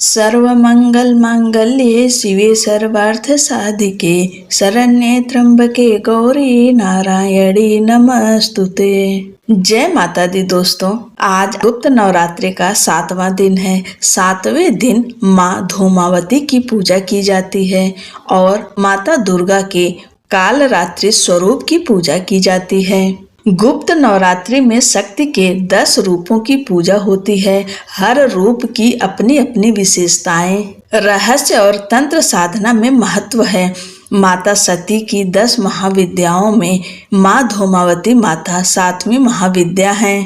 सर्वमंगल मांगल्ये शिवे सर्वार्थ साधिके शरण्ये त्र्यंबके गौरी नारायणी नमस्तुते। जय माता दी दोस्तों, आज गुप्त नवरात्रि का 7वां दिन है। 7वें दिन माँ धूमावती की पूजा की जाती है और माता दुर्गा के कालरात्रि स्वरूप की पूजा की जाती है। गुप्त नवरात्रि में शक्ति के 10 रूपों की पूजा होती है। हर रूप की अपनी अपनी विशेषताएं, रहस्य और तंत्र साधना में महत्व है। माता सती की 10 महाविद्याओं में माँ धूमावती माता 7वीं महाविद्या है।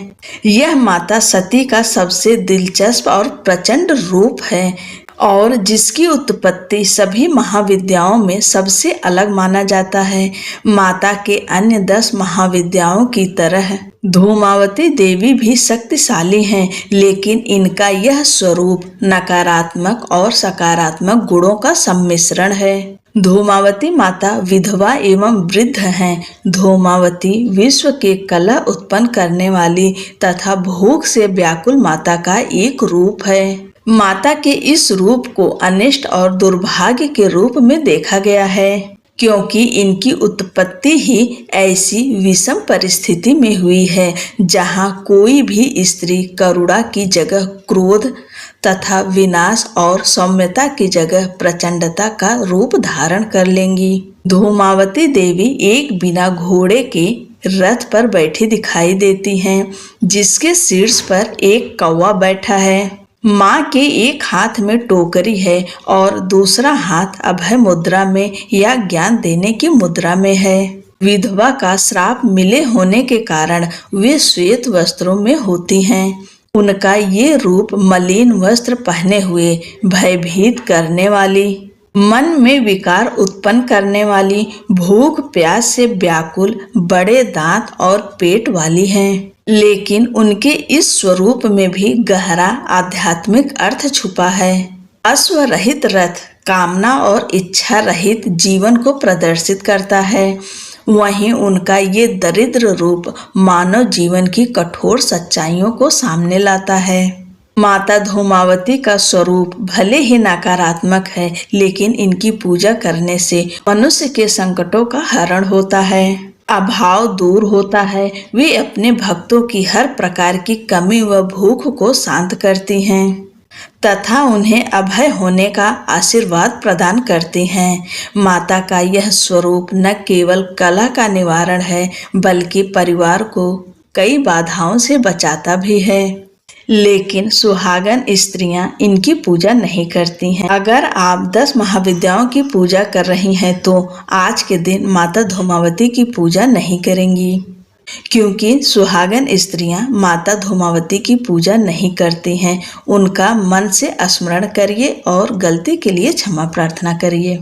यह माता सती का सबसे दिलचस्प और प्रचंड रूप है और जिसकी उत्पत्ति सभी महाविद्याओं में सबसे अलग माना जाता है। माता के अन्य 10 महाविद्याओं की तरह धूमावती देवी भी शक्तिशाली हैं, लेकिन इनका यह स्वरूप नकारात्मक और सकारात्मक गुणों का सम्मिश्रण है। धूमावती माता विधवा एवं वृद्ध हैं। धूमावती विश्व के कलह उत्पन्न करने वाली तथा भूख से व्याकुल माता का एक रूप है। माता के इस रूप को अनिष्ट और दुर्भाग्य के रूप में देखा गया है, क्योंकि इनकी उत्पत्ति ही ऐसी विषम परिस्थिति में हुई है जहां कोई भी स्त्री करुणा की जगह क्रोध तथा विनाश और सौम्यता की जगह प्रचंडता का रूप धारण कर लेंगी। धूमावती देवी एक बिना घोड़े के रथ पर बैठी दिखाई देती हैं, जिसके शीर्ष पर एक कौवा बैठा है। माँ के एक हाथ में टोकरी है और दूसरा हाथ अभय मुद्रा में या ज्ञान देने की मुद्रा में है। विधवा का श्राप मिले होने के कारण वे श्वेत वस्त्रों में होती हैं। उनका ये रूप मलिन वस्त्र पहने हुए भयभीत करने वाली, मन में विकार उत्पन्न करने वाली, भूख प्यास से व्याकुल, बड़े दांत और पेट वाली हैं। लेकिन उनके इस स्वरूप में भी गहरा आध्यात्मिक अर्थ छुपा है। अश्व रहित रथ कामना और इच्छा रहित जीवन को प्रदर्शित करता है। वहीं उनका ये दरिद्र रूप मानव जीवन की कठोर सच्चाइयों को सामने लाता है। माता धूमावती का स्वरूप भले ही नकारात्मक है, लेकिन इनकी पूजा करने से मनुष्य के संकटों का हरण होता है, अभाव दूर होता है। वे अपने भक्तों की हर प्रकार की कमी व भूख को शांत करती हैं तथा उन्हें अभय होने का आशीर्वाद प्रदान करती हैं। माता का यह स्वरूप न केवल कलह का निवारण है, बल्कि परिवार को कई बाधाओं से बचाता भी है। लेकिन सुहागन स्त्रियां इनकी पूजा नहीं करती हैं। अगर आप 10 महाविद्याओं की पूजा कर रही हैं तो आज के दिन माता धूमावती की पूजा नहीं करेंगी, क्योंकि सुहागन स्त्रियां माता धूमावती की पूजा नहीं करती हैं। उनका मन से स्मरण करिए और गलती के लिए क्षमा प्रार्थना करिए।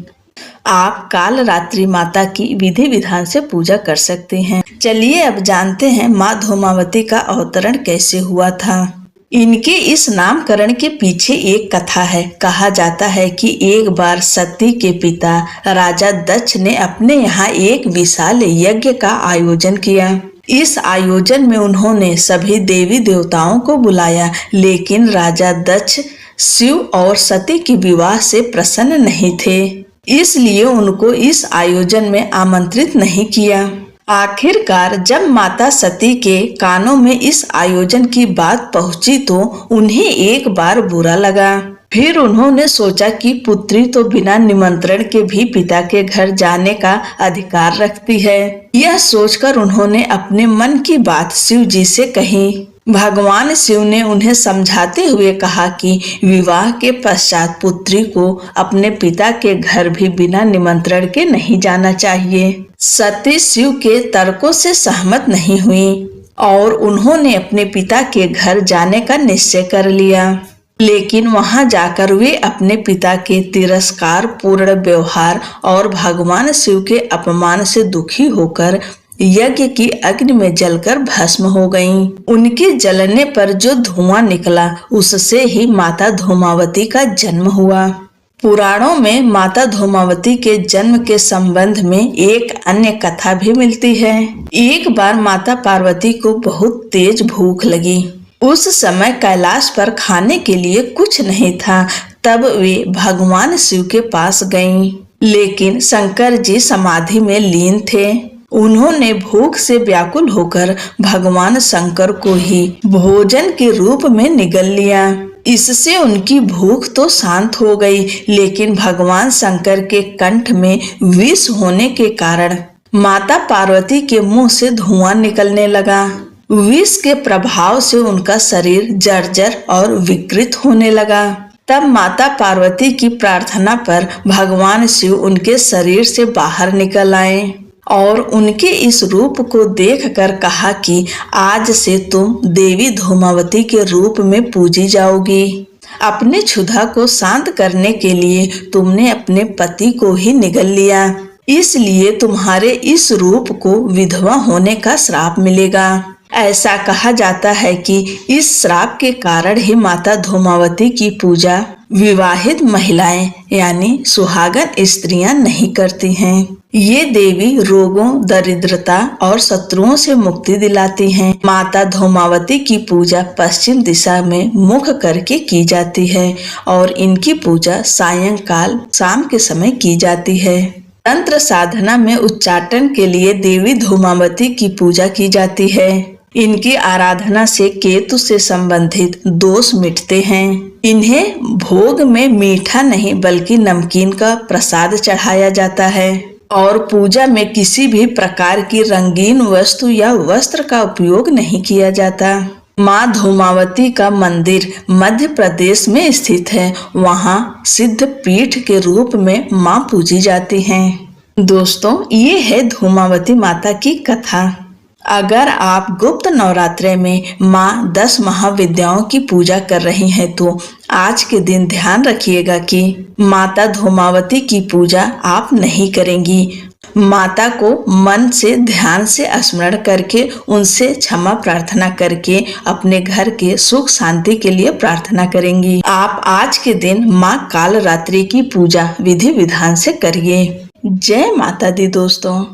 आप कालरात्रि माता की विधि विधान से पूजा कर सकते हैं। चलिए अब जानते हैं माँ धूमावती का अवतरण कैसे हुआ था। इनके इस नामकरण के पीछे एक कथा है। कहा जाता है कि एक बार सती के पिता राजा दक्ष ने अपने यहाँ एक विशाल यज्ञ का आयोजन किया। इस आयोजन में उन्होंने सभी देवी देवताओं को बुलाया, लेकिन राजा दक्ष शिव और सती के विवाह से प्रसन्न नहीं थे, इसलिए उनको इस आयोजन में आमंत्रित नहीं किया। आखिरकार जब माता सती के कानों में इस आयोजन की बात पहुंची तो उन्हें एक बार बुरा लगा। फिर उन्होंने सोचा कि पुत्री तो बिना निमंत्रण के भी पिता के घर जाने का अधिकार रखती है। यह सोचकर उन्होंने अपने मन की बात शिव जी से कही। भगवान शिव ने उन्हें समझाते हुए कहा कि विवाह के पश्चात पुत्री को अपने पिता के घर भी बिना निमंत्रण के नहीं जाना चाहिए। सती शिव के तर्कों से सहमत नहीं हुई और उन्होंने अपने पिता के घर जाने का निश्चय कर लिया। लेकिन वहां जाकर वे अपने पिता के तिरस्कार पूर्ण व्यवहार और भगवान शिव के अपमान से दुखी होकर यज्ञ की अग्नि में जलकर भस्म हो गईं। उनके जलने पर जो धुआं निकला उससे ही माता धूमावती का जन्म हुआ। पुराणों में माता धूमावती के जन्म के संबंध में एक अन्य कथा भी मिलती है। एक बार माता पार्वती को बहुत तेज भूख लगी। उस समय कैलाश पर खाने के लिए कुछ नहीं था। तब वे भगवान शिव के पास गईं, लेकिन शंकर जी समाधि में लीन थे। उन्होंने भूख से व्याकुल होकर भगवान शंकर को ही भोजन के रूप में निगल लिया। इससे उनकी भूख तो शांत हो गई, लेकिन भगवान शंकर के कंठ में विष होने के कारण माता पार्वती के मुंह से धुआं निकलने लगा। विष के प्रभाव से उनका शरीर जर्जर और विकृत होने लगा। तब माता पार्वती की प्रार्थना पर भगवान शिव उनके शरीर से बाहर निकल आए और उनके इस रूप को देखकर कहा कि आज से तुम देवी धूमावती के रूप में पूजी जाओगी। अपने क्षुधा को शांत करने के लिए तुमने अपने पति को ही निगल लिया, इसलिए तुम्हारे इस रूप को विधवा होने का श्राप मिलेगा। ऐसा कहा जाता है कि इस श्राप के कारण ही माता धूमावती की पूजा विवाहित महिलाएं यानी सुहागन स्त्रियां नहीं करती हैं। ये देवी रोगों, दरिद्रता और शत्रुओं से मुक्ति दिलाती हैं। माता धूमावती की पूजा पश्चिम दिशा में मुख करके की जाती है और इनकी पूजा सायंकाल शाम के समय की जाती है। तंत्र साधना में उच्चाटन के लिए देवी धूमावती की पूजा की जाती है। इनकी आराधना से केतु से संबंधित दोष मिटते हैं। इन्हें भोग में मीठा नहीं बल्कि नमकीन का प्रसाद चढ़ाया जाता है और पूजा में किसी भी प्रकार की रंगीन वस्तु या वस्त्र का उपयोग नहीं किया जाता। माँ धूमावती का मंदिर मध्य प्रदेश में स्थित है। वहाँ सिद्ध पीठ के रूप में माँ पूजी जाती हैं। दोस्तों, ये है धूमावती माता की कथा। अगर आप गुप्त नवरात्रे में माँ 10 महाविद्याओं की पूजा कर रही हैं तो आज के दिन ध्यान रखिएगा कि माता धूमावती की पूजा आप नहीं करेंगी। माता को मन से ध्यान से स्मरण करके उनसे क्षमा प्रार्थना करके अपने घर के सुख शांति के लिए प्रार्थना करेंगी। आप आज के दिन माँ काल रात्रि की पूजा विधि विधान से करिए। जय माता दी दोस्तों।